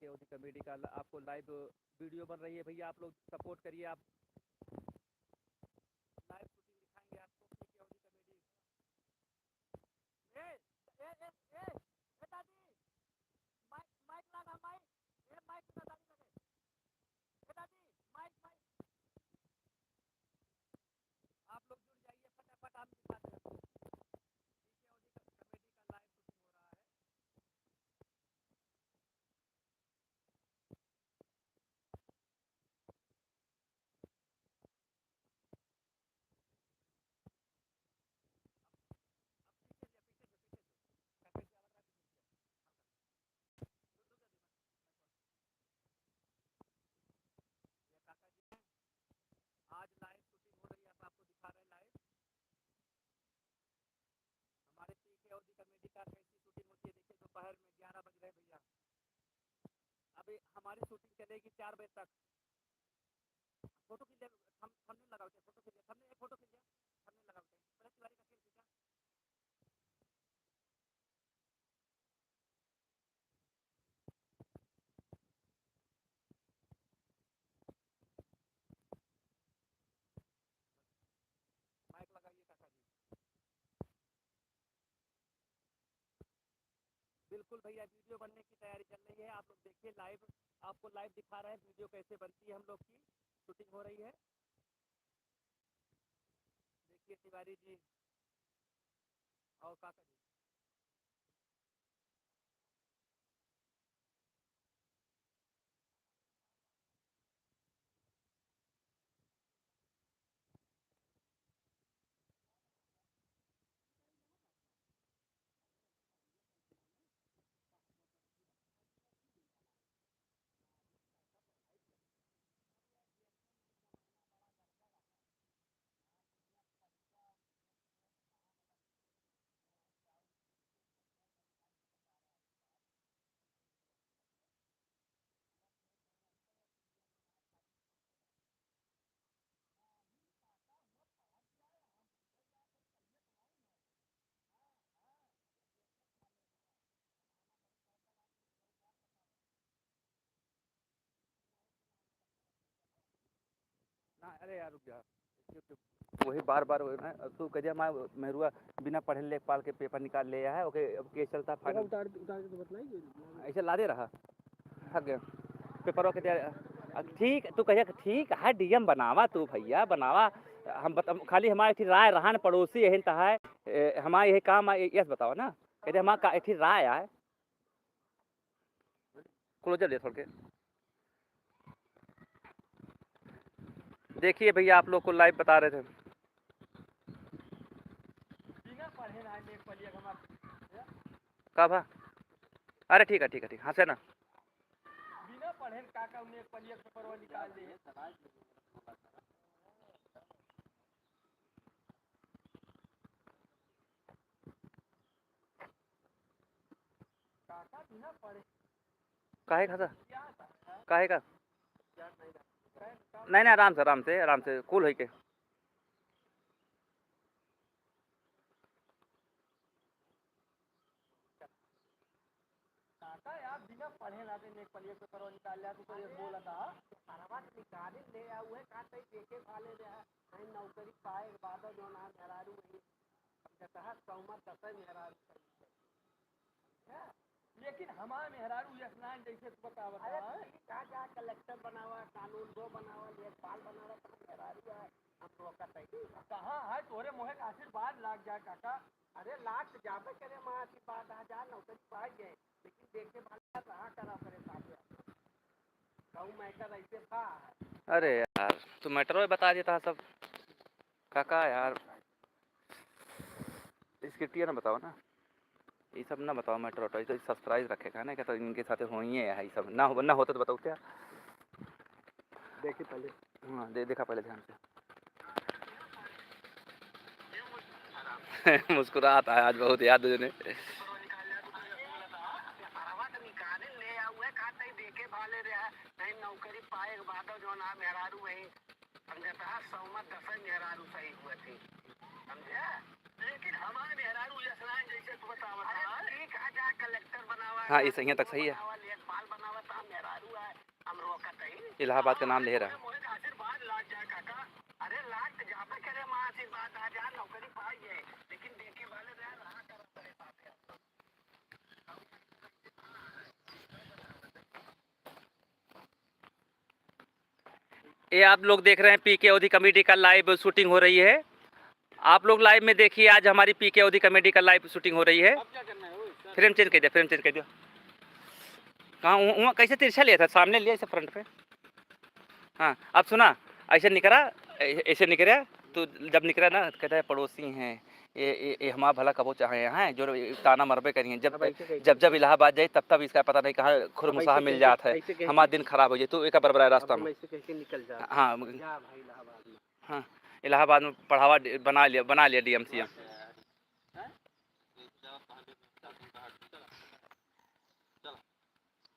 ओदी कॉमेडी का आपको लाइव वीडियो बन रही है भैया, आप लोग सपोर्ट करिए। आप लाइव शूटिंग दिखाएंगे आपको पीके ओदी कॉमेडी। ए ए ए ए ए दादी, माइक माइक लगा, माइक ए माइक ना दादी लगे। ए दादी, माइक माइक आप लोग जुड़ जाइए फटाफट, आप दिखाते हैं पीके ओदी कॉमेडी का लाइव शूटिंग हो रहा है। आज लाइव शूटिंग हो रही है, आपको दिखा रहे हैं लाइव हमारे पीके ओदी कॉमेडी का कैसी शूटिंग होती है। देखिए दोपहर में 11 बज रहे भैया, अभी हमारी शूटिंग चलेगी 4 बजे तक। फोटो खींचे, हम थंबनेल लगाते हैं, फोटो खींचे, थंबनेल एक फोटो खींचे, थंबनेल लगाते हैं। पहले तिवारी का खेल खींचा। माइक लगाइए काका जी। बिल्कुल भैया, वीडियो बनने की तैयारी चल रही है, आप लोग देखिए लाइव, आपको लाइव दिखा रहे हैं वीडियो कैसे बनती है। हम लोग की शूटिंग हो रही है, देखिए तिवारी जी और काका जी। ना अरे यार रुक जा, वही बार बार तू कह मैं मेहरुआ बिना पढ़े लेखपाल के पेपर निकाल ले आया है। ओके अब केस चलता है फाइनल। उतार उतार के तो बतलाई ऐसे ला दे रहा थक गया पेपरों के तैयारी। ठीक तू कहिए ठीक है, डीएम बनावा तू भैया बनावा। हम बता खाली हमारे राय रहा न पड़ोसी यही है हमारे यही काम यस बताओ ना। कहते हमारा राय है क्लोजर दे थोड़ के। देखिए भैया आप लोग को लाइव बता रहे थे। कब है? अरे ठीक है ठीक है ठीक हाँ से ना बिना पढ़े काका उन्हें एक पलिया पेपर निकाल दिए। काका बिना पढ़े काहे का काहे का नहीं नहीं आराम से कूल है के यार बिना पढ़े लाते एक पलिया पेपर निकाल लिया तो ये बोला था परवा निकाले ले आऊ है का तई देखे वाले रे नहीं नौकरी पाए बाद जो ना मेहरारू नहीं कहता सौमा दस मेहरारू लेकिन हमारे मेहरारू यशनान जैसे बतावत है का जा कलेक्टर बनावा कानून दो बनावा लेखपाल बनावा तो मेहरारू है हम तो कहते कहां है तोरे मोहे का आशीर्वाद लाग जा काका। अरे लाख जाबे करे मां आशीर्वाद आ जा नौकरी पा गए लेकिन देखे वाला रहा करा करे साथे कहूं मैटर ऐसे था। अरे यार तू मैटर में बता देता सब काका यार स्क्रिप्ट ना बताओ ना ये सब ना बताओ मैटर तो सरप्राइज रखेगा ना क्या तो इनके साथ हो ही है ये सब ना होता तो बताओ क्या देखिए पहले। हाँ देखा पहले ध्यान से मुस्कुराता है आज बहुत याद ने नौकरी पाए बाद जो ना मेहरारू वही समझता सौमा दस मेहरारू सही हुए थे समझे लेकिन हमारे मेहरारू यशनान जैसे तू बतावा ठीक है जा कलेक्टर बनावा। हाँ ये सही है तक सही है लेखपाल बनावा था मेहरारू इलाहाबाद का नाम ले रहा है। मोहे का आशीर्वाद लाग जाए काका। अरे लाग जाबे करे मां आशीर्वाद आ जा नौकरी पाई है लेकिन देखे वाले रहा कर बड़े बात है। ये आप लोग देख रहे हैं पीके ओधी कॉमेडी का लाइव शूटिंग हो रही है। आप लोग लाइव में देखिए, आज हमारी पीके ओधी कॉमेडी का लाइव शूटिंग हो रही है। अब क्या करना है वो सर? फ्रेम चेंज कर दिया, फ्रेम चेंज कर दिया। कहाँ वहाँ कैसे तिरछा लिया था, सामने लिया इसे फ्रंट पे। हाँ अब सुना, ऐसे निकला, ऐसे निकला तो जब निकला ना कहता है पड़ोसी हैं ये हमारा भला कबो चाहे हैं जो ताना मरबे करी हैं। जब जब इलाहाबाद जाए तब तब इसका पता नहीं कहाँ खुरमुसाहा मिल जाता है, हमारा दिन खराब हो जाए तो एक बरबरा रास्ता में। निकल जा। हाँ भाई इलाहाबाद में। हाँ इलाहाबाद में पढ़ावा बना लिया DMCM।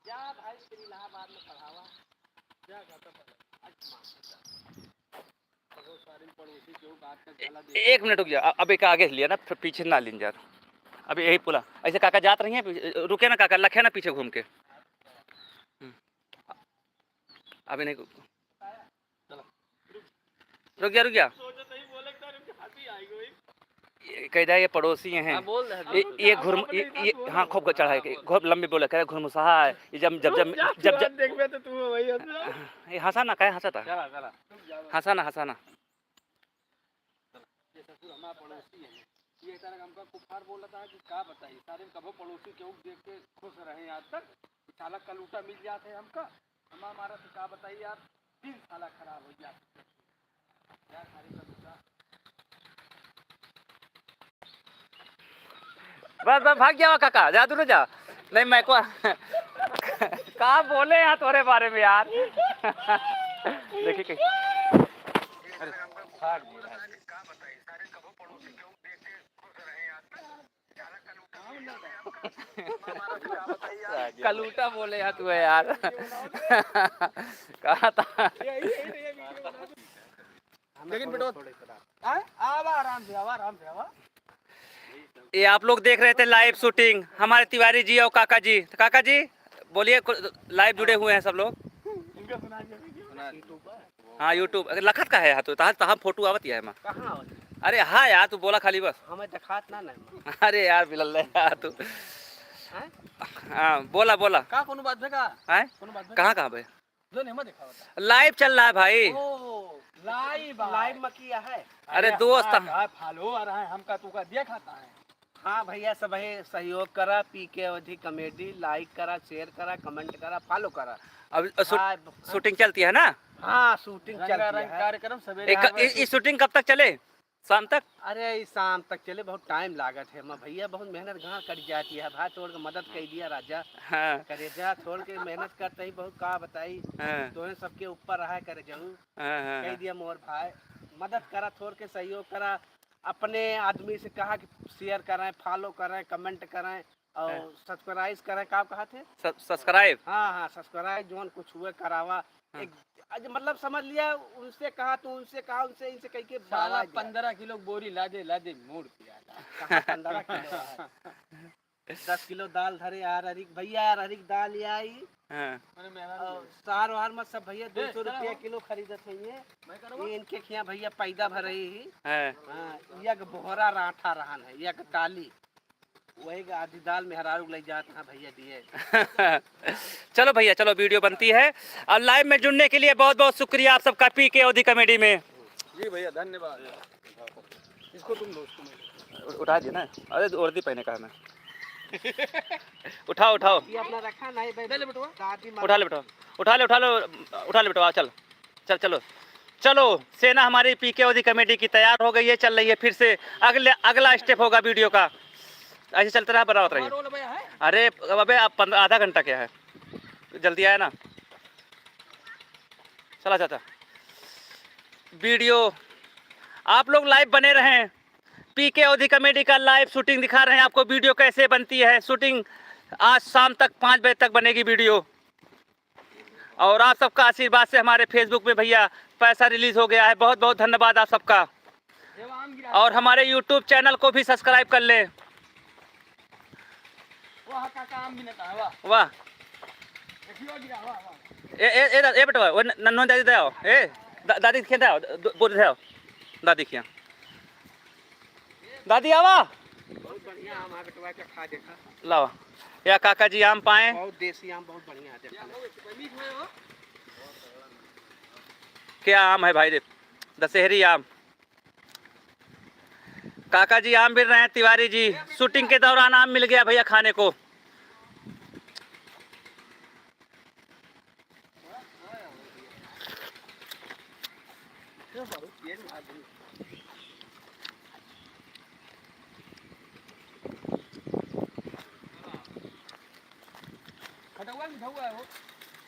जा भाई फिर इलाहाबाद में पढ़ावा क्या कहता बहुत सारे पड़ोसी जो बात का चला दे। एक मिनट रुक गया, अब एक आगे लिया ना, फिर पीछे ना लीन जा। अभी यही पुला ऐसे काका जात रही है, रुके ना काका, लखे ना पीछे घूम के। अभी नहीं, रुक गया सोचो नहीं बोले तो हंसी आएगी। कह दिया ये पड़ोसी हैं। हाँ, बोल रहे ये हाँ खूब चढ़ा है, खूब लंबी बोला कह घुरमुसाहा है। ये जब देख में तो तू वही ये हंसा ना, कहे हंसा था, चला चला हंसा ना। ये ससुर हमारा पड़ोसी है। ये तरह हमका कुफार बोल रहा था कि क्या बताइए सारे कभो पड़ोसी केहू देख के खुश रहे आज तक। साला कलूटा मिल जाते हैं हमका, हमारा तो क्या बताइए यार, 3 साला खराब हो जाते यार सारे कलूटा। बस भाग गया काका, जा दूर जा। नहीं मैं को कहा बोले यहाँ तुम्हारे बारे में यार। देखिए कलूटा बोले यहाँ तू है यार। कहा था लेकिन बेटो आराम से आवा। ये आप लोग देख रहे थे लाइव शूटिंग, हमारे तिवारी जी और काका जी। तो काका जी बोलिए, लाइव जुड़े हुए हैं सब लोग। हाँ यूट्यूब लखत का है तो तहाँ फोटो आवत है माँ। अरे हाँ यार तू बोला खाली बस, हमें दिखात ना। अरे यार बिलल यार तू। हाँ बोला का कोनो बात है का? है कोनो बात कहाँ भाई जो नहीं मैं दिखा होता। लाइव चल रहा है भाई। ओ लाइव में किया है। अरे दोस्त फॉलो आ रहा है हमका, तू का दिया खाता है। हाँ भैया सब सहयोग करा, पीके ओधी कॉमेडी लाइक करा, शेयर करा, कमेंट करा, फॉलो करा। अब शूटिंग चलती है ना? हाँ शूटिंग चल रही है। कार्यक्रम सवेरे इस शूटिंग कब तक चले? शाम तक? अरे शाम तक चले, बहुत टाइम लागत है मैं भैया, बहुत मेहनत गाँव कर जाती है। भाई छोड़ के मदद कर दिया राजा। हाँ। करे जा छोड़ के मेहनत करते ही बहुत का बताई। हाँ। तो सबके ऊपर रहा करे जाऊँ। हाँ। कह दिया मोर भाई मदद करा, छोड़ के सहयोग करा। अपने आदमी से कहा कि शेयर करें, फॉलो करें, कमेंट करें और सब्सक्राइब करें। क्या कहा थे? सब्सक्राइब। हाँ सब्सक्राइब जोन कुछ हुए करावा। एक मतलब समझ लिया, उनसे कहा तो उनसे कहा, उनसे इनसे कह के 15 किलो बोरी लादे मूड किया। 15 किलो 10 किलो दाल धरे यार भैया, यार दाल ये आई। सार वार मत सब भैया 200 रुपया किलो खरीदत है ये इनके खिया भैया पैदा भर रही ही। यक बोहरा राठा रहन है, यक टाली वही आधी दाल में हरारू ले जाते हैं भैया दिए। चलो भैया चलो, वीडियो बनती है। और लाइव में जुड़ने के लिए बहुत बहुत शुक्रिया आप सबका पीके ओधी कॉमेडी में। जी भैया धन्यवाद। इसको तुम दोस्तों उठा दिया ना, अरे वर्दी पहने का मैं। उठाओ ये अपना रखा नहीं भाई, उठा ले बेटवा, चलो सेना हमारी पीके ओधी कॉमेडी की तैयार हो गई है, चल रही है। फिर से अगला स्टेप होगा वीडियो का, ऐसे चलते रहा बराबर रही। अरे अबे आप 15 आधा घंटा क्या है, जल्दी आया ना। चला जाता वीडियो, आप लोग लाइव बने रहें। पीके ओधी कॉमेडी का लाइव शूटिंग दिखा रहे हैं आपको, वीडियो कैसे बनती है। शूटिंग आज शाम तक 5 बजे तक बनेगी वीडियो। और आप सबका आशीर्वाद से हमारे फेसबुक में भैया पैसा रिलीज हो गया है, बहुत बहुत धन्यवाद आप सबका। और हमारे यूट्यूब चैनल को भी सब्सक्राइब कर लें। वाह ए बेटा वो नन्नो दादी दे आओ ए दादी खेत आओ बोल दे आओ दादी खिया दादी आवा बहुत बढ़िया आम है बेटवा के खा देखा लाओ या काका जी आम पाए बहुत देसी आम बहुत बढ़िया है देखा क्या आम है भाई दशहरी आम काका जी आम बिल रहे हैं तिवारी जी शूटिंग के दौरान आम मिल गया भैया खाने को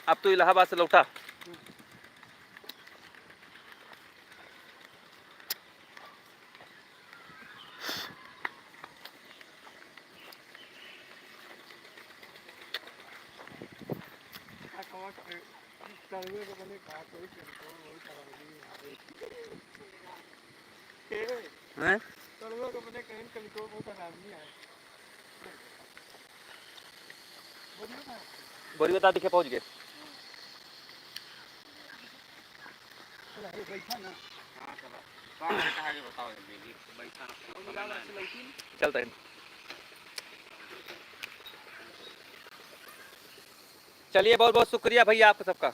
अब तो इलाहाबाद से लौटा हैं बोली बता दिखे पहुंच गए चलता है चलिए बहुत बहुत शुक्रिया भैया आपका सबका